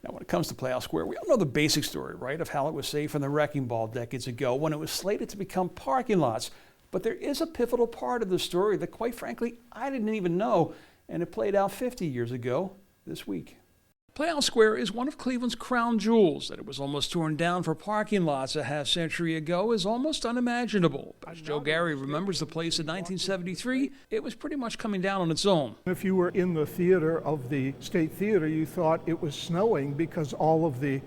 Now, when it comes to Playhouse Square, we all know the basic story, right, of how it was saved from the wrecking ball decades ago when it was slated to become parking lots. But there is a pivotal part of the story that, quite frankly, I didn't even know, and it played out 50 years ago this week. Playhouse Square is one of Cleveland's crown jewels. That it was almost torn down for parking lots a half-century ago is almost unimaginable. But as Joe Gary remembers the place in 1973, it was pretty much coming down on its own. If you were in the theater of the State Theater, you thought it was snowing because all of the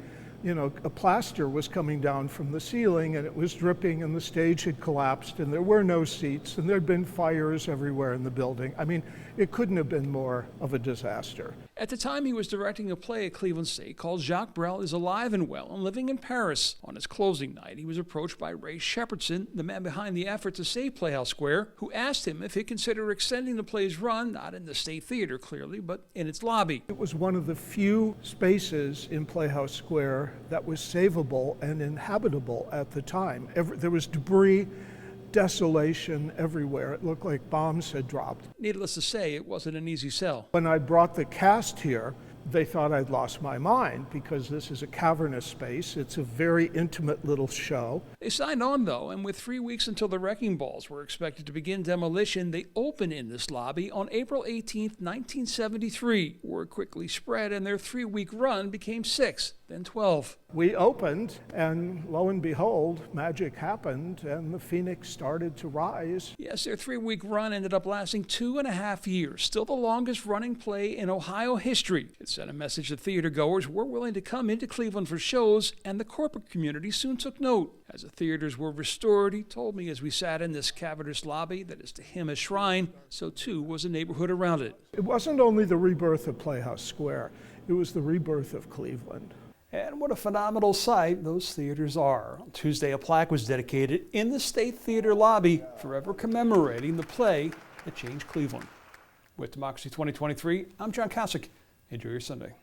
a plaster was coming down from the ceiling and it was dripping and the stage had collapsed and there were no seats and there'd been fires everywhere in the building. I mean, it couldn't have been more of a disaster. At the time, he was directing a play at Cleveland State called Jacques Brel is Alive and Well and living in Paris. On his closing night, he was approached by Ray Shepherdson, the man behind the effort to save Playhouse Square, who asked him if he'd consider extending the play's run, not in the State Theater clearly, but in its lobby. It was one of the few spaces in Playhouse Square that was savable and inhabitable at the time. There was debris, desolation everywhere. It looked like bombs had dropped. Needless to say, it wasn't an easy sell. When I brought the cast here, they thought I'd lost my mind because this is a cavernous space. It's a very intimate little show. They signed on, though, and with 3 weeks until the wrecking balls were expected to begin demolition, they opened in this lobby on April 18, 1973. Word quickly spread, and their 3-week run became 6, then 12. We opened, and lo and behold, magic happened, and the phoenix started to rise. Yes, their 3-week run ended up lasting 2.5 years, still the longest-running play in Ohio history. It sent a message that theatergoers were willing to come into Cleveland for shows, and the corporate community soon took note. As the theaters were restored, he told me as we sat in this cavernous lobby that is to him a shrine, so too was the neighborhood around it. It wasn't only the rebirth of Playhouse Square, it was the rebirth of Cleveland. And what a phenomenal sight those theaters are. On Tuesday, a plaque was dedicated in the State Theater lobby, forever commemorating the play that changed Cleveland. With Democracy 2023, I'm John Kosick. Enjoy your Sunday.